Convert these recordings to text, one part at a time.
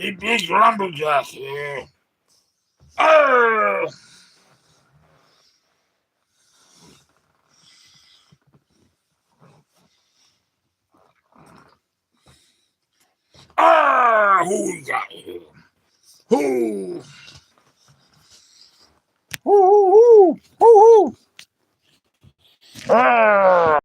a big lumberjack here. Arr! Arr! Who we got here? Who? Woo! Woo! Arr!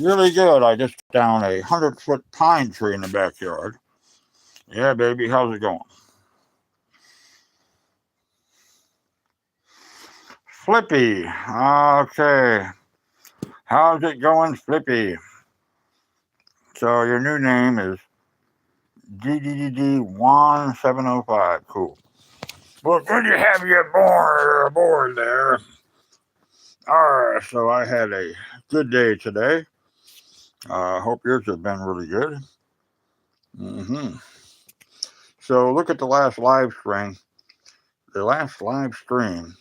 Really good. I just down a 100-foot pine tree in the backyard. Yeah, baby, how's it going? Flippy. Okay. How's it going, Flippy? So your new name is DDD1705. Cool. Well, good to have you aboard there. All right, so I had a good day today. Hope yours has been really good. hmm So look at the last live stream. The last live stream,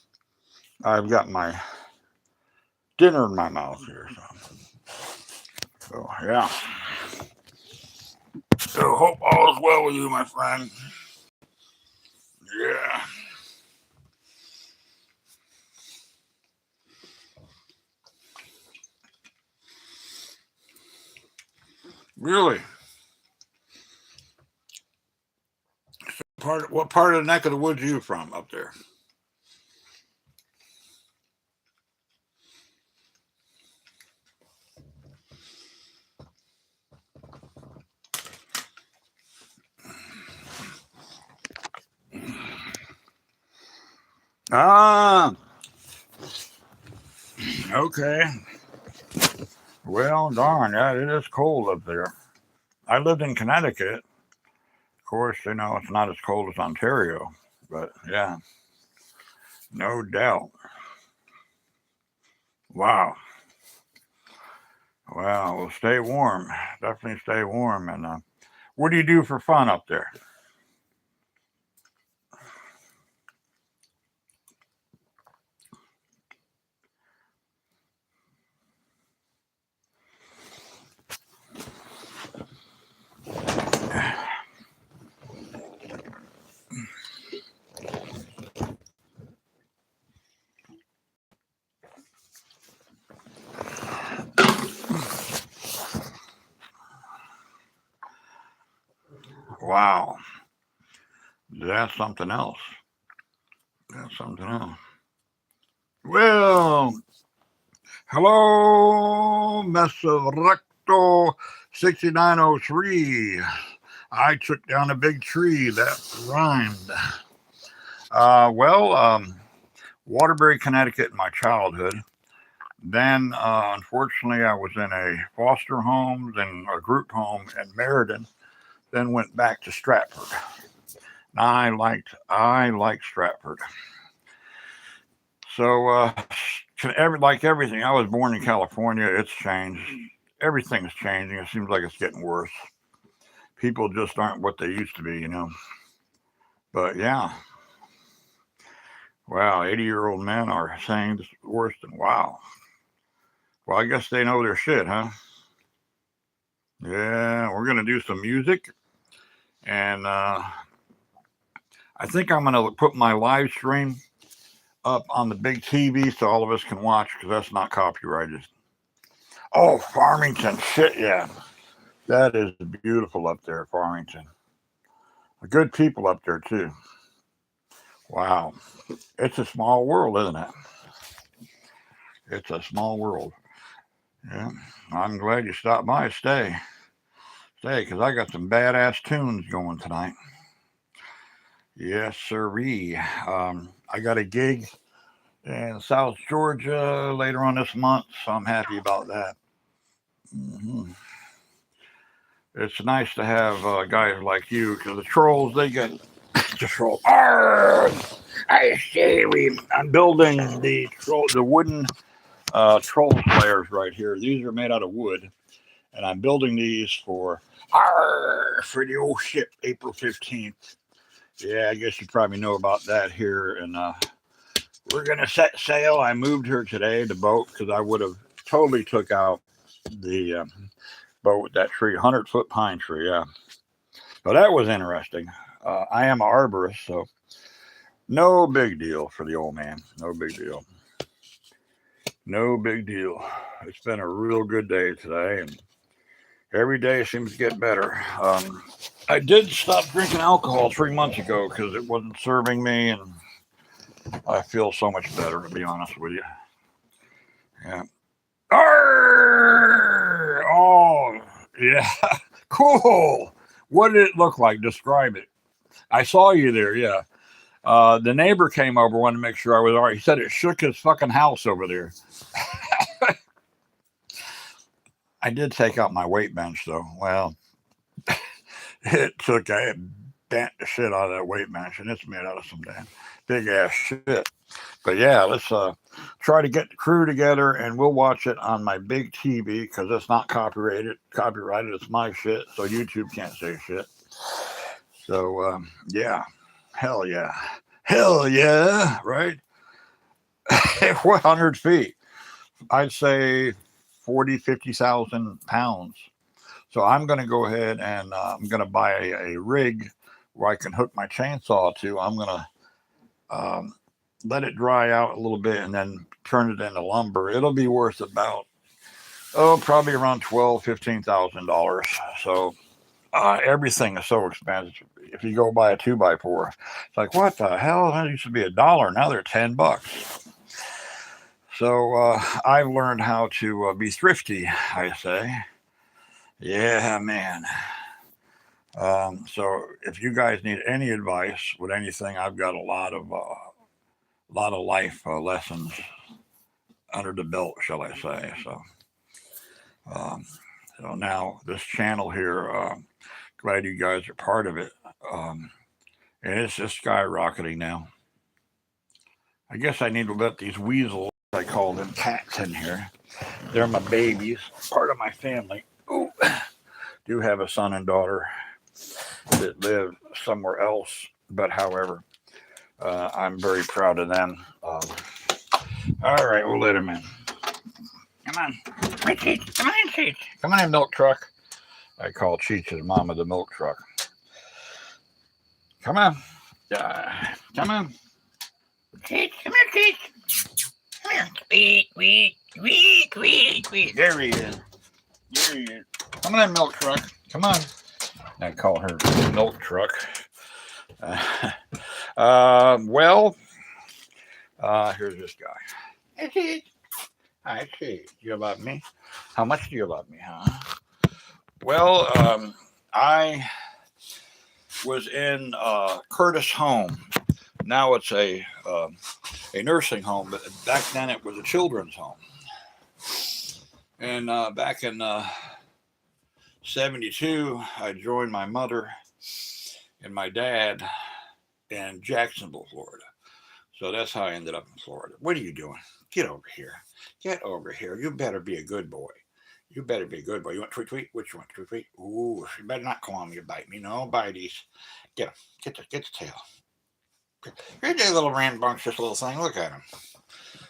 I've got my dinner in my mouth here. So yeah. So hope all is well with you, my friend. Yeah. Really? What part of the neck of the woods are you from up there? Ah, okay. Well, darn, yeah, it is cold up there. I lived in Connecticut. Of course, it's not as cold as Ontario, but yeah, no doubt. Wow. Well, stay warm. Definitely stay warm. And what do you do for fun up there? Wow, that's something else. That's something else. Well, hello, Mr. Recto 6903. I took down a big tree that rhymed. Waterbury, Connecticut in my childhood. Then, unfortunately, I was in a foster home, then a group home in Meriden, then went back to Stratford. I liked Stratford. So, like everything, I was born in California. It's changed. Everything's changing. It seems like it's getting worse. People just aren't what they used to be. But yeah, wow, 80-year-old men are saying it's worse than wow. Well, I guess they know their shit, huh? Yeah, we're gonna do some music, and I think I'm gonna put my live stream up on the big TV so all of us can watch because that's not copyrighted. Oh, Farmington, shit, yeah, that is beautiful up there, Farmington. Good people up there too. Wow, it's a small world, isn't it? It's a small world. Yeah, I'm glad you stopped by. Stay, because I got some badass tunes going tonight. Yes, sirree. I got a gig in South Georgia later on this month, so I'm happy about that. hmm It's nice to have guys like you because the trolls they get just troll. Arr! I say I'm building the wooden troll players right here. These are made out of wood, and I'm building these for the old ship April 15th. Yeah, I guess you probably know about that here, and we're gonna set sail. I moved her today, the boat, because I would have totally took out the But with that tree, 100-foot pine tree, yeah. So that was interesting. I am an arborist, so no big deal for the old man. No big deal. No big deal. It's been a real good day today, and every day seems to get better. I did stop drinking alcohol 3 months ago because it wasn't serving me, and I feel so much better, to be honest with you. Yeah. Arr! Oh, yeah. Cool. What did it look like? Describe it. I saw you there. Yeah. The neighbor came over, wanted to make sure I was all right. He said it shook his fucking house over there. I did take out my weight bench, though. Well, it took, I bent the shit out of that weight bench, and it's made out of some damn big ass shit. But yeah, let's try to get the crew together, and we'll watch it on my big TV because it's not copyrighted. Copyrighted, it's my shit, so YouTube can't say shit. So yeah, hell yeah, right? 100 feet. I'd say 40, 50,000 pounds. So I'm going to go ahead and I'm going to buy a rig where I can hook my chainsaw to. I'm going to let it dry out a little bit and then turn it into lumber. It'll be worth about probably around $12,000, $15,000. So everything is so expensive. If you go buy a 2x4, it's like, what the hell? That used to be $1. Now they're $10. So I've learned how to be thrifty, I say. Yeah, man. So if you guys need any advice with anything, I've got a lot of life lessons under the belt, shall I say? Um, so now this channel here, glad you guys are part of it, and it's just skyrocketing now. I guess I need to let these weasels, I call them cats, in here. They're my babies, part of my family. Ooh, do have a son and daughter that live somewhere else, but however, I'm very proud of them. All right, we'll let him in. Come on, Cheech. Come on, Cheech. Come on in, milk truck. I call Cheech's mama the milk truck. Come on. Come on. Cheech, come here, Cheech. Come here. Squeak, squeak, squeak, squeak, squeak. There he is. There he is. Come on in, milk truck. Come on. I call her milk truck. Well, here's this guy. Hey, Cheech. Hi, Cheech. You about me? How much do you love me, huh? Well, I was in Curtis Home. Now it's a nursing home, but back then it was a children's home. And back in '72, I joined my mother and my dad in Jacksonville, Florida. So that's how I ended up in Florida. What are you doing? Get over here. Get over here. You better be a good boy. You better be a good boy. You want tweet tweet? Which one? Tweet tweet? Ooh, you better not come on me and bite me. No, bites. Get him. Get the tail. Here's a little rambunctious little thing. Look at him.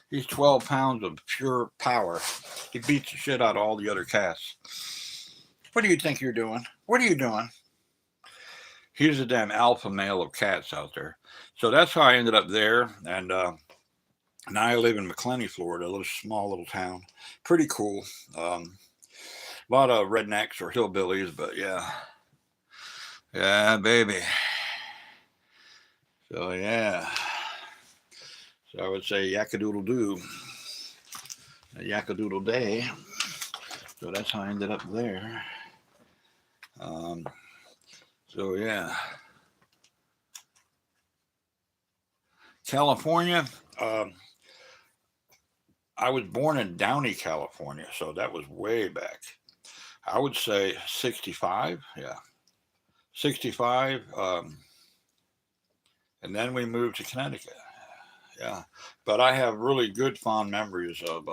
He's 12 pounds of pure power. He beats the shit out of all the other cats. What do you think you're doing? What are you doing? He's a damn alpha male of cats out there. So that's how I ended up there. And now I live in McClenny, Florida, a little small little town. Pretty cool. A lot of rednecks or hillbillies, but yeah. Yeah, baby. So yeah. So I would say yakadoodle doo. A yakadoodle day. So that's how I ended up there. So yeah. California. I was born in Downey, California, so that was way back. I would say 65. Yeah. 65. And then we moved to Connecticut. Yeah. But I have really good fond memories of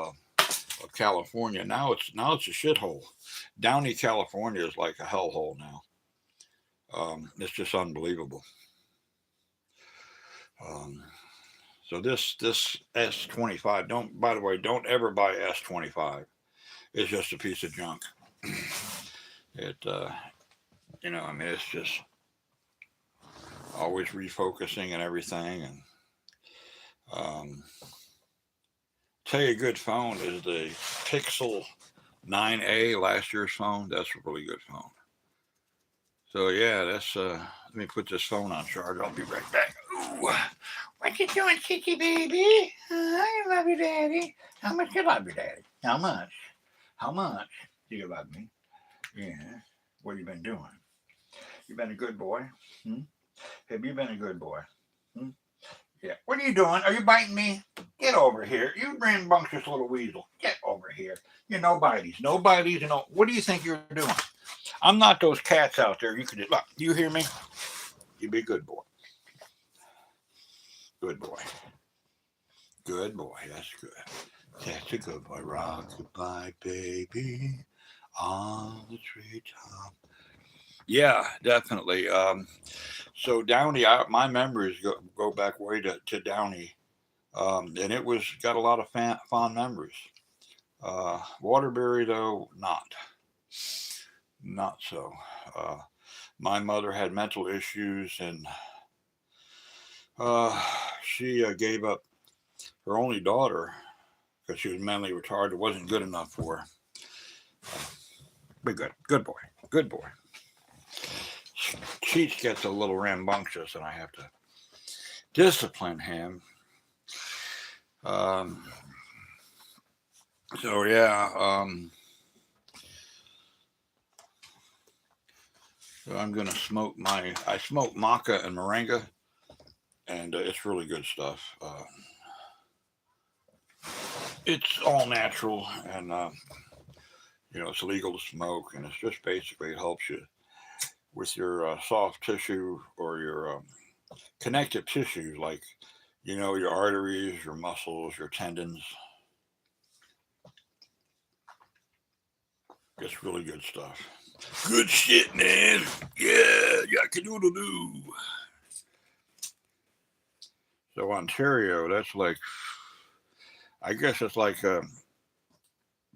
California. Now it's a shithole. Downey, California is like a hellhole now. It's just unbelievable. So this S25, don't ever buy S25. It's just a piece of junk. It, I mean, it's just always refocusing and everything. And um, tell you, a good phone is the Pixel 9A, last year's phone. That's a really good phone. So yeah, that's let me put this phone on charge. I'll be right back. Ooh. What you doing, Kiki baby? I love you, Daddy. How much you love you, Daddy? How much? How much do you love me? Yeah. What have you been doing? You been a good boy? Hmm? Have you been a good boy? Hmm? Yeah. What are you doing? Are you biting me? Get over here. You rambunctious little weasel. Get over here. You're nobody's. Nobody's. What do you think you're doing? I'm not those cats out there. You can just, look. You hear me? You be a good boy. Good boy. Good boy. That's good. That's a good boy. Rock goodbye, baby, on the treetop. Yeah, definitely. So Downey, my memories go back way to Downey, and it was got a lot of fond memories. Waterbury, though, not so. Uh, my mother had mental issues, and uh, she gave up her only daughter because she was mentally retarded. It wasn't good enough for her. But good boy, good boy. Cheech gets a little rambunctious, and I have to discipline him. Um, so yeah, so I'm gonna smoke I smoke maca and moringa, and it's really good stuff. It's all natural, and it's legal to smoke, and it's just basically it helps you with your soft tissue or your connective tissues, like your arteries, your muscles, your tendons. It's really good stuff. Good shit, man. Yeah, canoodle doo. So Ontario, that's like, I guess it's like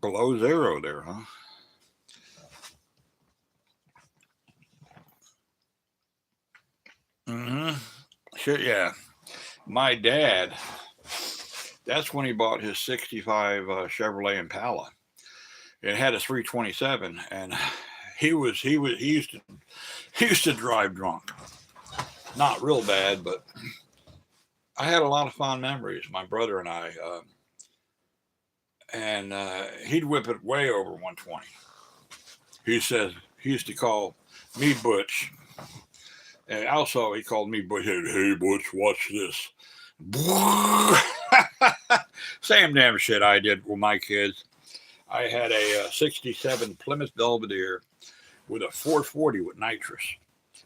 below zero there, huh? Mm-hmm. Shit, yeah. My dad, that's when he bought his '65 Chevrolet Impala. It had a 327, and he used to drive drunk. Not real bad, but I had a lot of fond memories. My brother and I, and he'd whip it way over 120. He says he used to call me Butch, and also he called me Butch. Hey Butch, watch this. Same damn shit I did with my kids. I had a '67 Plymouth Belvedere with a 440 with nitrous.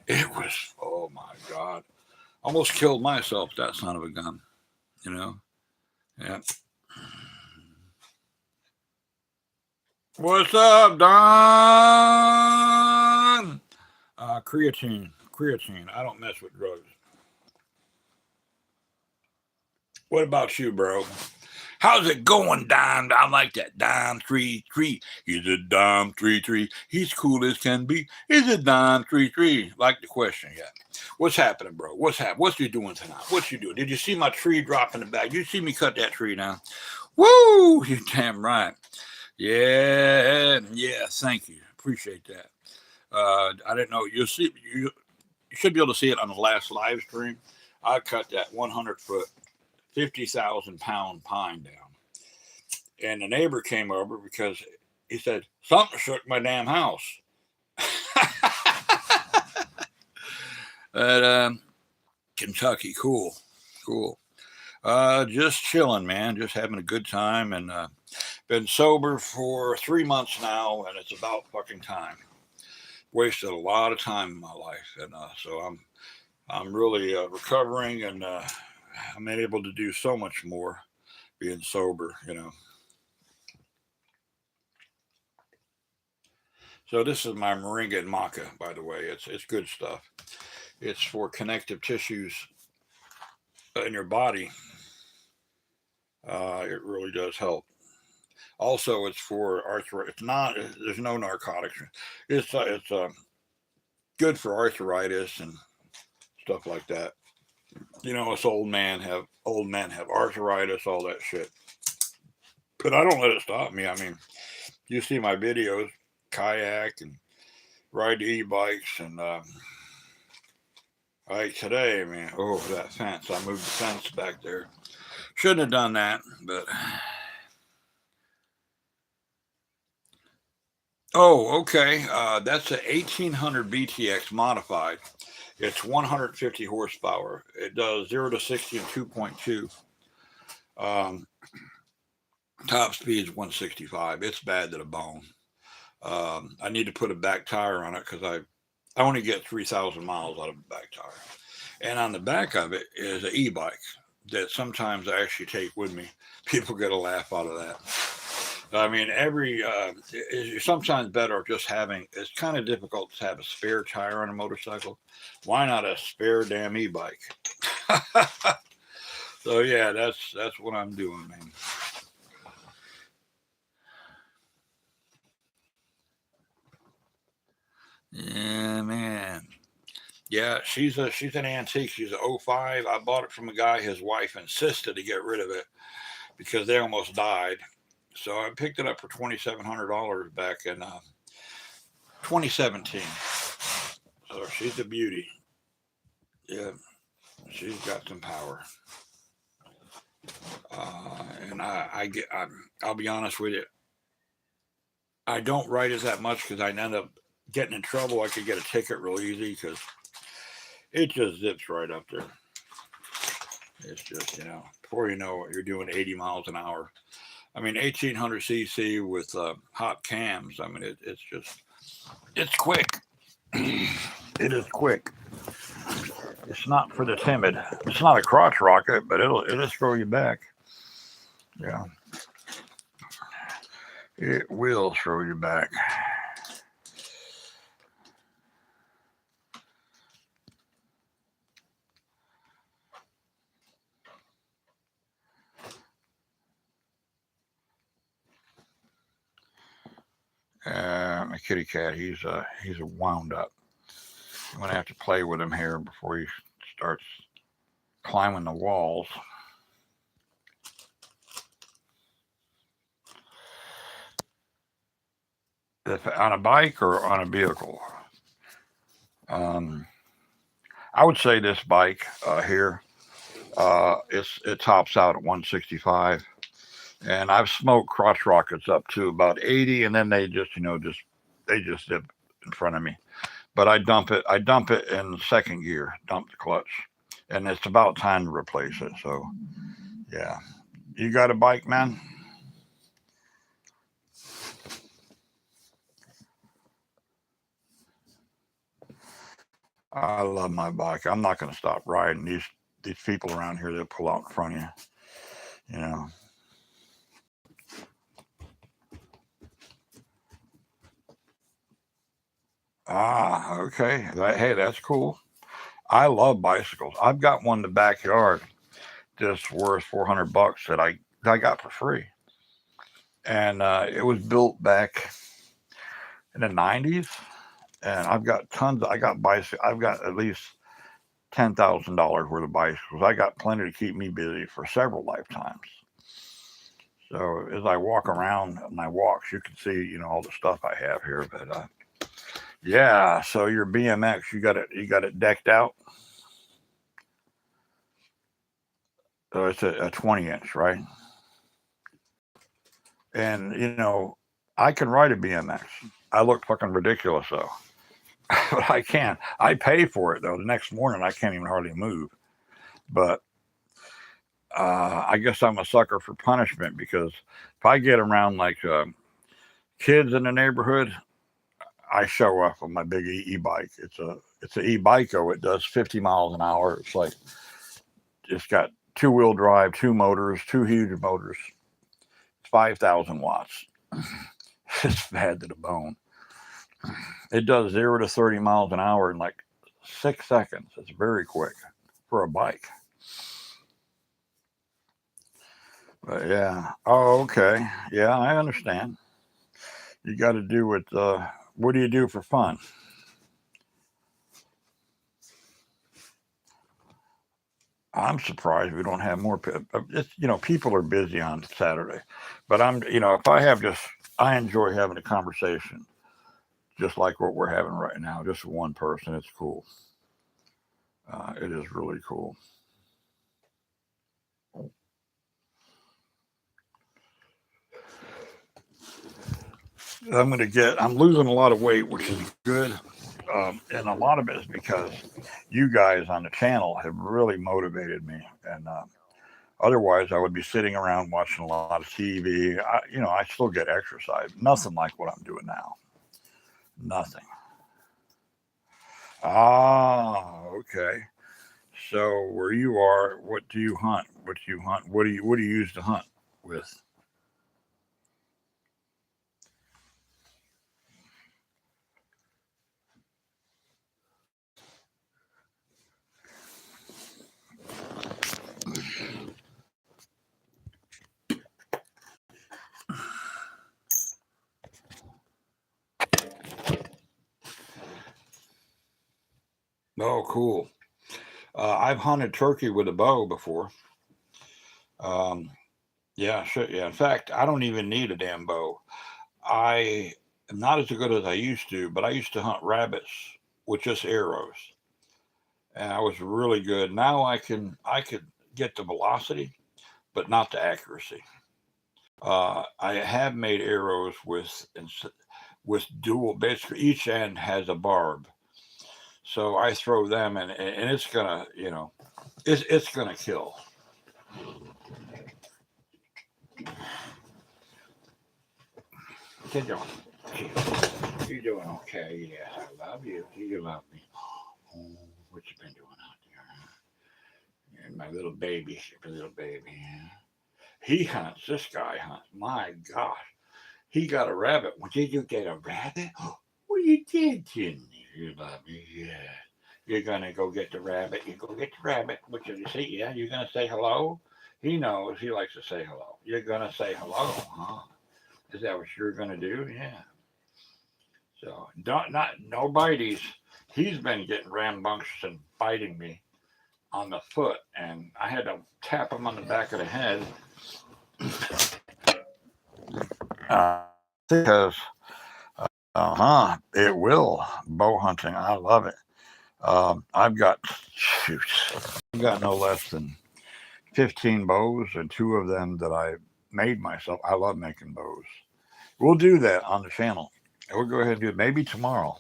It was, oh my God, almost killed myself. That son of a gun, you know. Yeah. What's up, Don? Creatine. I don't mess with drugs. What about you, bro? How's it going, Dime? I like that. Dime 3-3. He's a Dime 3-3. He's cool as can be. He's a Dime 3-3. Like the question, yeah. What's happening, bro? What's happening? What's you doing tonight? What you doing? Did you see my tree drop in the back? You see me cut that tree down? Woo! You damn right. Yeah. Thank you. Appreciate that. I didn't know. You should be able to see it on the last live stream. I cut that 100-foot, 50,000-pound pine down. And the neighbor came over because he said, something shook my damn house. But Kentucky, cool. Just chilling, man. Just having a good time, and been sober for 3 months now, and it's about fucking time. Wasted a lot of time in my life, and so I'm really recovering, and I'm able to do so much more being sober. So this is my moringa and maca, by the way. It's good stuff. It's for connective tissues in your body. It really does help. Also, it's for arthritis. It's not. There's no narcotics. It's good for arthritis and stuff like that. You know, us old men have arthritis, all that shit. But I don't let it stop me. I mean, you see my videos, kayak and ride the e-bikes, and like today, man. Oh, that fence! I moved the fence back there. Shouldn't have done that, but oh, okay. That's a 1800 BTX modified. It's 150 horsepower. It does 0 to 60 in 2.2. Um, top speed is 165. It's bad to the bone. I need to put a back tire on it because I only get 3,000 miles out of a back tire. And on the back of it is an e-bike that sometimes I actually take with me. People get a laugh out of that. I mean, it's sometimes better just having, it's kind of difficult to have a spare tire on a motorcycle. Why not a spare damn e-bike? So yeah, that's what I'm doing, man. Yeah, man. Yeah, she's an antique. She's a '05. I bought it from a guy. His wife insisted to get rid of it because they almost died. So I picked it up for $2,700 back in 2017. So she's a beauty. Yeah, she's got some power. And I'll be honest with you, I don't ride it that much because I end up getting in trouble. I could get a ticket real easy because it just zips right up there. It's just, before you know it, you're doing 80 miles an hour. I mean, 1800cc with hot cams. I mean, it's quick. It is quick. It's not for the timid. It's not a crotch rocket, but it'll just throw you back. Yeah. It will throw you back. My kitty cat, he's wound up. I'm gonna have to play with him here before he starts climbing the walls. If on a bike or on a vehicle, um, I would say this bike here, it tops out at 165, and I've smoked crotch rockets up to about 80, and then they just zip in front of me. But I dump it. I dump it in second gear. Dump the clutch, and it's about time to replace it. So, yeah, you got a bike, man? I love my bike. I'm not going to stop riding. These people around here, they'll pull out in front of you. You know. Ah, okay. Hey, that's cool. I love bicycles. I've got one in the backyard that's worth $400 that I got for free, and it was built back in the '90s. And I've got tons. I got bicycle. I've got at least $10,000 worth of bicycles. I got plenty to keep me busy for several lifetimes. So as I walk around my walks, you can see, all the stuff I have here. But yeah, so your BMX, you got it decked out. So it's a 20 inch, right? And I can ride a BMX. I look fucking ridiculous though, but I can. I pay for it though. The next morning, I can't even hardly move. But I guess I'm a sucker for punishment because if I get around like kids in the neighborhood, I show up on my big e-bike. It's an e-biko. It does 50 miles an hour. It's got two-wheel drive, two motors, two huge motors. It's 5,000 watts. It's bad to the bone. It does 0 to 30 miles an hour in like 6 seconds. It's very quick for a bike. But yeah. Oh, okay. Yeah, I understand. You got to do what. What do you do for fun? I'm surprised we don't have more. It's, people are busy on Saturday, but if I have just, I enjoy having a conversation, just like what we're having right now, just one person. It's cool. It is really cool. I'm losing a lot of weight, which is good. And a lot of it is because you guys on the channel have really motivated me. And otherwise, I would be sitting around watching a lot of TV. I still get exercise. Nothing like what I'm doing now. Nothing. Ah, okay. So where you are, what do you hunt? What do you hunt? What do you use to hunt with? Oh, cool. I've hunted turkey with a bow before. Um, yeah, sure. Yeah. In fact, I don't even need a damn bow. I am not as good as I used to, but I used to hunt rabbits with just arrows, and I was really good. Now I could get the velocity, but not the accuracy. I have made arrows with dual. Basically, each end has a barb, so I throw them, and it's gonna it's gonna kill. Get on. You doing okay? Yes, I love you. You love me. Oh, what you been doing out there? And my little baby, little baby. Yeah. He hunts. This guy hunts. My gosh, he got a rabbit. Well, did you get a rabbit? Well, you did, didn't you? You love me. Yeah. You're gonna go get the rabbit. You go get the rabbit. What did you see? Yeah. You're gonna say hello. He knows. He likes to say hello. You're gonna say hello, huh? Is that what you're gonna do? Yeah. So don't not no bites. He's been getting rambunctious and biting me on the foot, and I had to tap him on the back of the head because it will bow hunting. I love it. I've got shoot, I've got no less than 15 bows, and two of them that I made myself. I love making bows. We'll do that on the channel. We'll go ahead and do it maybe tomorrow.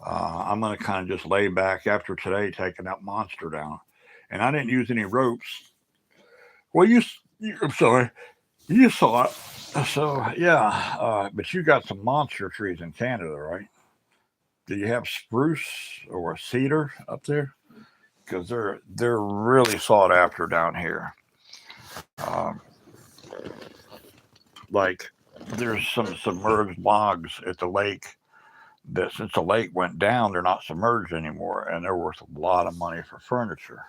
I'm going to kind of just lay back after today, taking that monster down. And I didn't use any ropes. Well, I'm sorry, you saw it. So yeah, but you got some monster trees in Canada, right? Do you have spruce or cedar up there? Because they're really sought after down here. Um, like there's some submerged logs at the lake that since the lake went down, they're not submerged anymore, and they're worth a lot of money for furniture.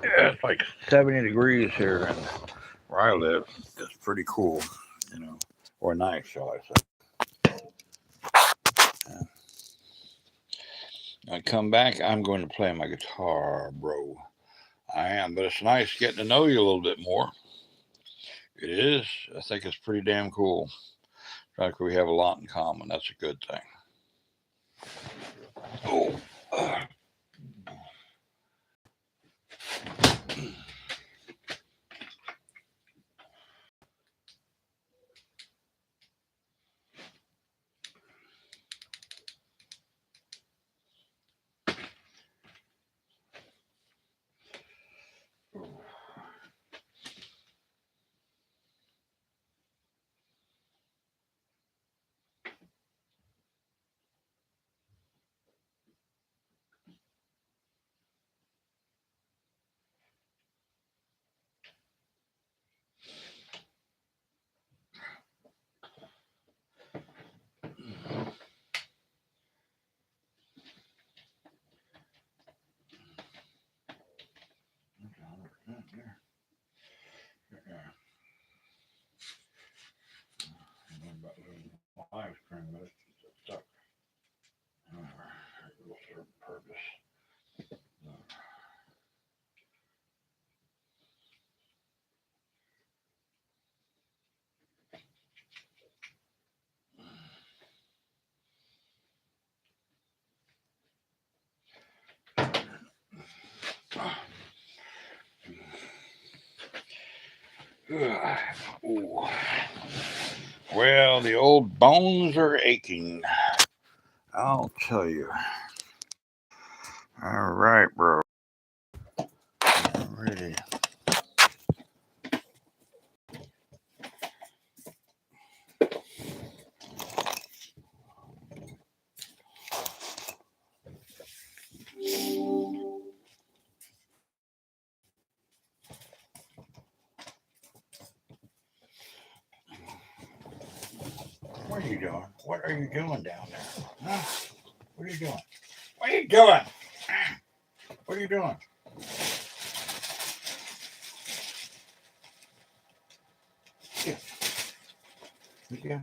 Yeah, it's like 70 degrees here, and where I live, it's pretty cool, you know, or nice, shall I say. I come back, I'm going to play my guitar, bro. I am, but it's nice getting to know you a little bit more. It is. I think it's pretty damn cool. In fact, we have a lot in common. That's a good thing. Oh. Live stream, but it's stuck. It will serve a purpose. Ooh. Well, the old bones are aching. I'll tell you. All right, bro. Ready. What are you doing? What are you doing down there? Huh? What are you doing? What are you doing? What are you doing? Yeah. Yeah.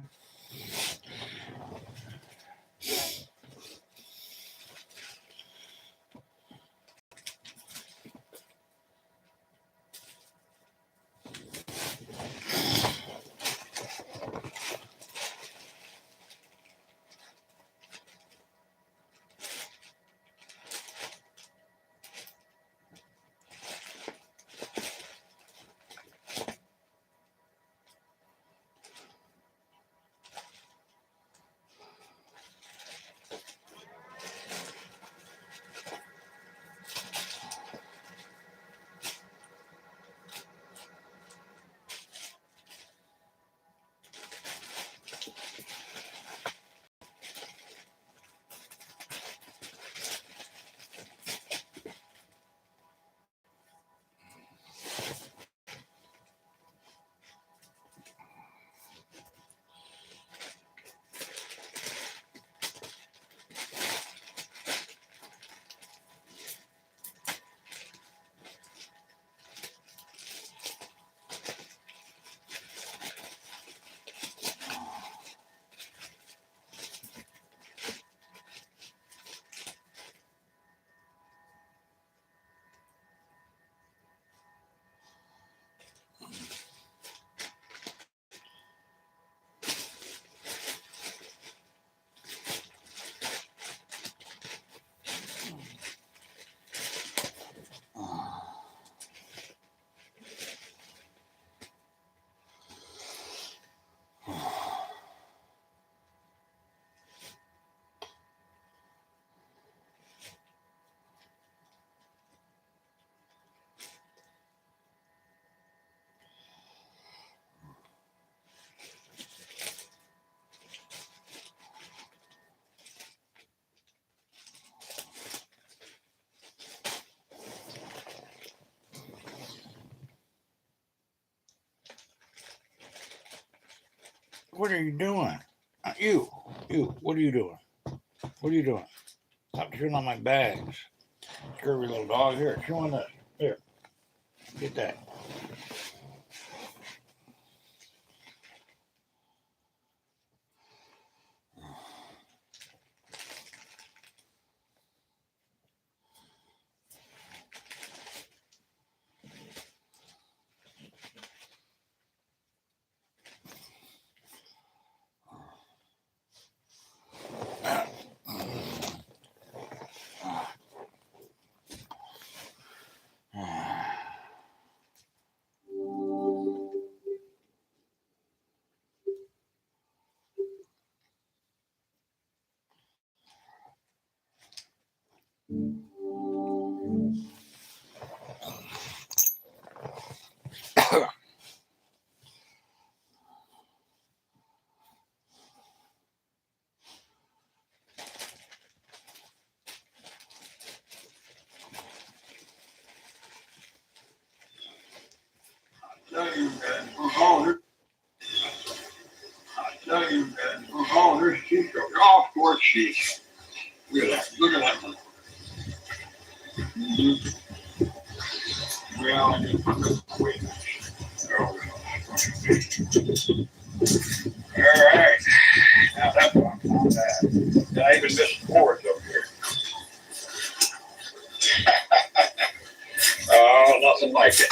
What are you doing? You, what are you doing? What are you doing? Stop chewing on my bags. Scurvy little dog. Here, chew on this. Here, get that. There's sheep. Oh, of course, sheep. Look at that. Look at that one. Well, wait. Oh, all right. Now that's what I'm talking about. I even missed the boards up here. Oh, nothing like it.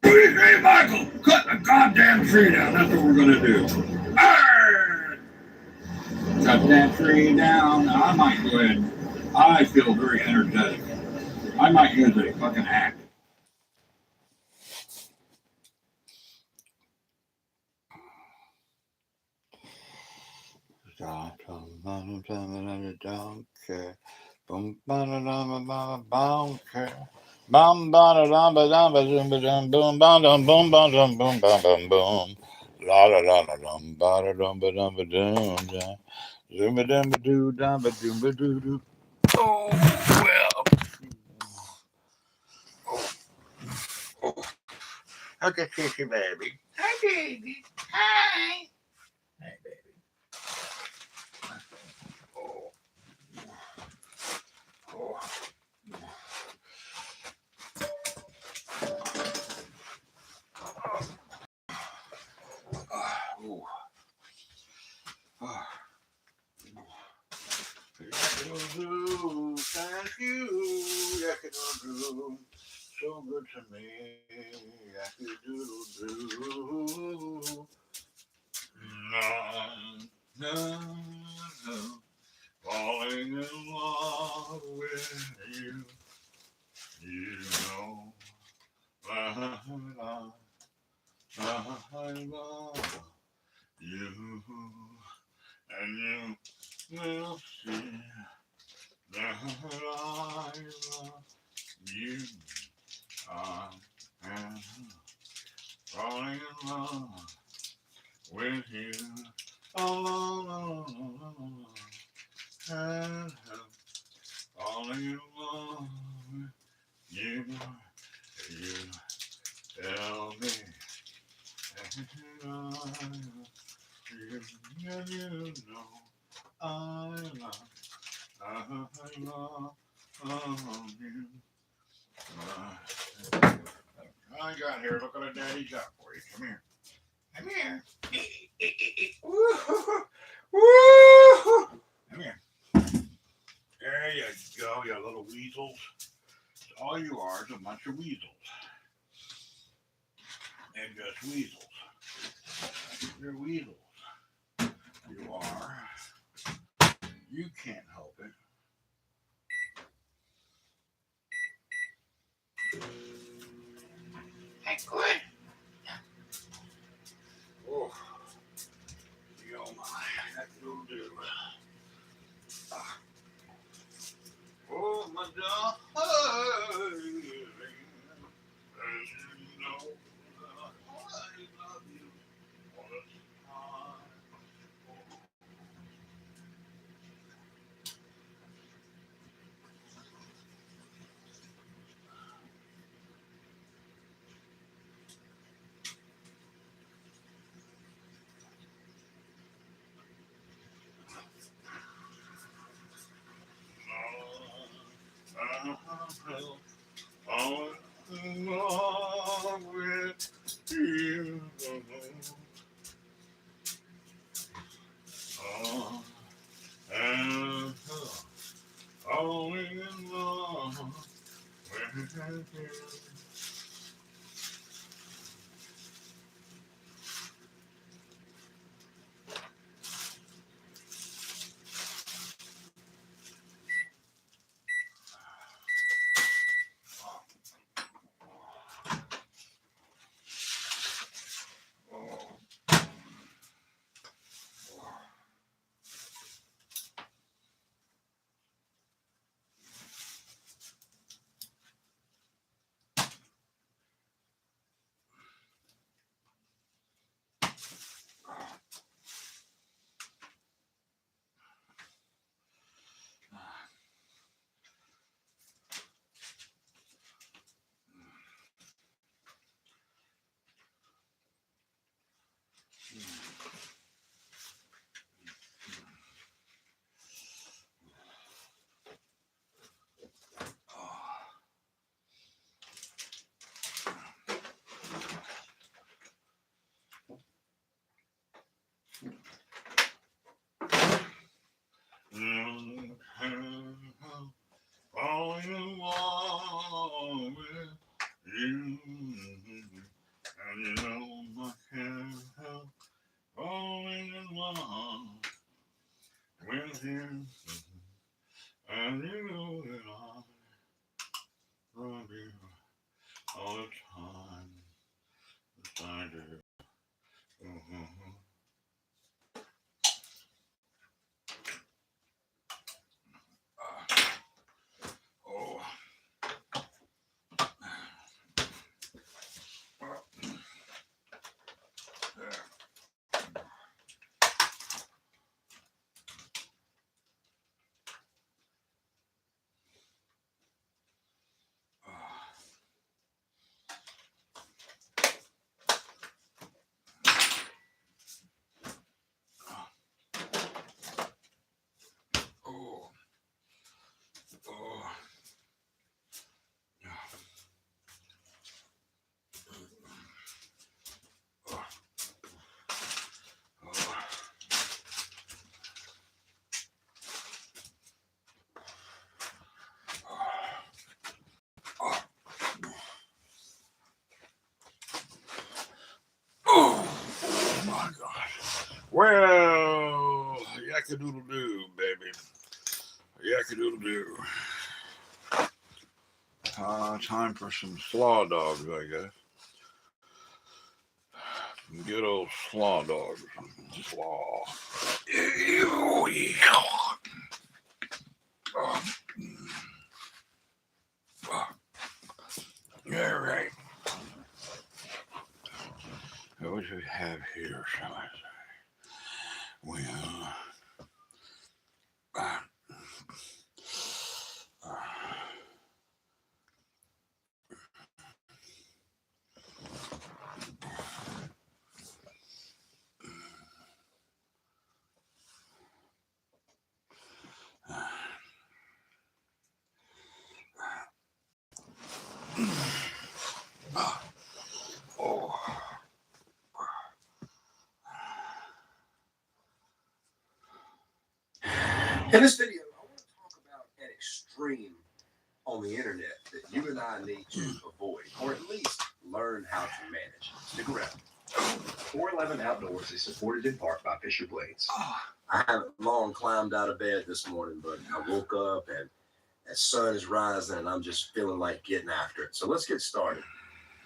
Hey, Michael, cut the goddamn tree down. That's what we're gonna do. Arr! Cut that tree down. I might go ahead. I feel very energetic. I might use a fucking axe. Boom, ba da da ba ba ba bum ba da da ba da ba zoom ba dum boom ba dum boom ba dum boom ba bum boom la la la la dum ba da dum ba dum ba dum da zoom ba dum ba doo dum ba doom ba doo doo. Oh well. Oh. Okay, kissy baby. Hi baby. Hi. Hey baby. Oh. Oh. Oh. Thank you, Yakadoo. So good to me, Yakadoo. No, no, no. Falling in love with you, you know. I love you, and you will see that I love you. I am falling in love with you. Oh, and falling in love with you. You tell me that I love you, and you know I love you. I got here. Look what a daddy got for you. Come here. Come here. Woo-hoo. Come here. There you go, you little weasels. All you are is a bunch of weasels. And just weasels. You're weasels. You are. You can't help it. Hey, good. Oh, you know my, that will do. Oh, my darling, as you know, I love you all the time. with you, and you know that I love you all the time. Yes, I do. Mhm. Oh, yeah. Oh, oh, oh, oh. Oh my gosh. Well, yakadoodle doo, baby. Yakadoodle doo. Time for some slaw dogs, I guess. Good old slaw dogs. Slaw. Oh, all right. What do we have here, shall I say? Well, uh, uh, oh, In this video, I want to talk about an extreme on the internet that you and I need to avoid, or at least learn how to manage. Stick around. 411 Outdoors is supported in part by Fisher Blades. I haven't long climbed out of bed this morning, but I woke up and the sun is rising and I'm just feeling like getting after it. So let's get started.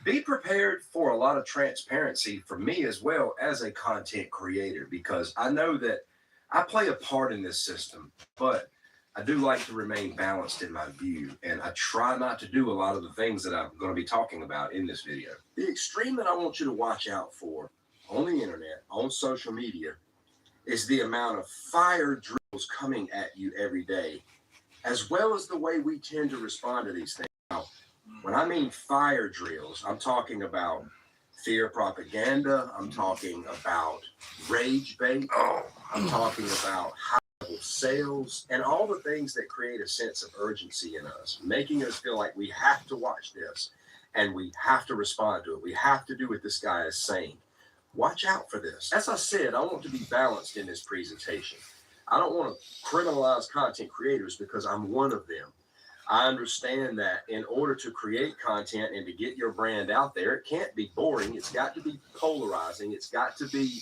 Be prepared for a lot of transparency for me as well as a content creator, because I know that I play a part in this system, but I do like to remain balanced in my view, and I try not to do a lot of the things that I'm going to be talking about in this video. The extreme that I want you to watch out for on the internet, on social media, is the amount of fire drills coming at you every day, as well as the way we tend to respond to these things. Now, when I mean fire drills, I'm talking about fear propaganda, I'm talking about rage bait, I'm talking about high-level sales, and all the things that create a sense of urgency in us, making us feel like we have to watch this and we have to respond to it. We have to do what this guy is saying. Watch out for this. As I said, I want to be balanced in this presentation. I don't want to criminalize content creators because I'm one of them. I understand that in order to create content and to get your brand out there, it can't be boring. It's got to be polarizing. It's got to be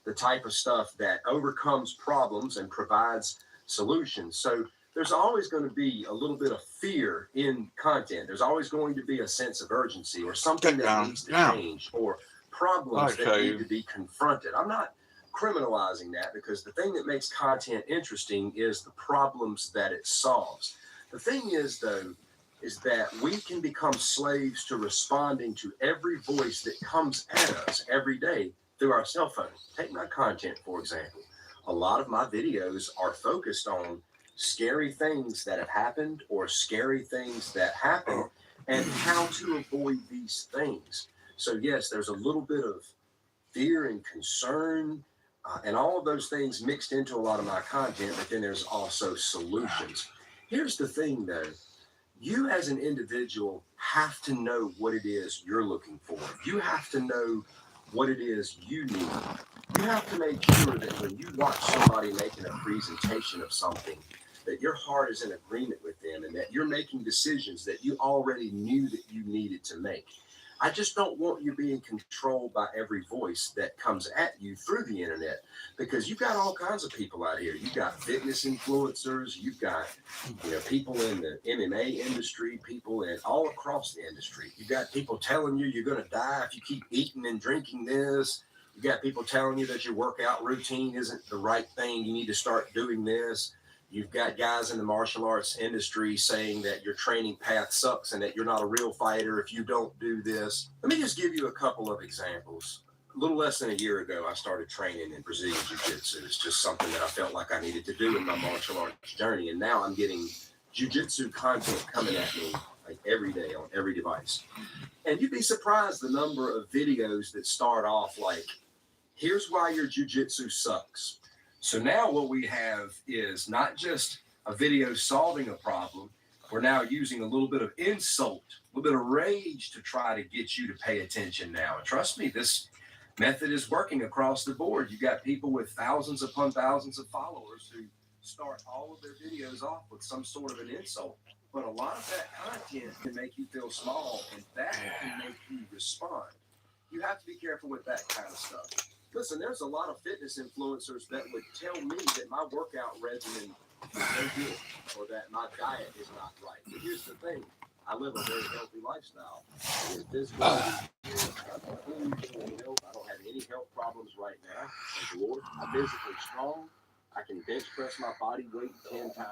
the type of stuff that overcomes problems and provides solutions. So there's always going to be a little bit of fear in content. There's always going to be a sense of urgency or something that needs to change or problems that need to be confronted. I'm not criminalizing that, because the thing that makes content interesting is the problems that it solves. The thing is, though, is that we can become slaves to responding to every voice that comes at us every day through our cell phone. Take my content, for example. A lot of my videos are focused on scary things that have happened or scary things that happen and how to avoid these things. So, yes, there's a little bit of fear and concern and all of those things mixed into a lot of my content, but then there's also solutions. Here's the thing, though. You as an individual have to know what it is you're looking for. You have to know what it is you need. You have to make sure that when you watch somebody making a presentation of something, that your heart is in agreement with them and that you're making decisions that you already knew that you needed to make. I just don't want you being controlled by every voice that comes at you through the internet, because you've got all kinds of people out here. You've got fitness influencers, you've got people in the MMA industry, people in all across the industry. You've got people telling you you're going to die if you keep eating and drinking this. You got people telling you that your workout routine isn't the right thing. You need to start doing this. You've got guys in the martial arts industry saying that your training path sucks and that you're not a real fighter if you don't do this. Let me just give you a couple of examples. A little less than a year ago, I started training in Brazilian Jiu-Jitsu. It's just something that I felt like I needed to do in my martial arts journey. And now I'm getting Jiu-Jitsu content coming at me like every day on every device. And you'd be surprised the number of videos that start off like, here's why your Jiu-Jitsu sucks. So now what we have is not just a video solving a problem. We're now using a little bit of insult, a little bit of rage to try to get you to pay attention now. And trust me, this method is working across the board. You got people with thousands upon thousands of followers who start all of their videos off with some sort of an insult. But a lot of that content can make you feel small, and that can make you respond. You have to be careful with that kind of stuff. Listen, there's a lot of fitness influencers that would tell me that my workout regimen is no good or that my diet is not right. But here's the thing. I live a very healthy lifestyle. Physical, I don't have any health problems right now. Thank the Lord. I'm physically strong. I can bench press my body weight 10 times.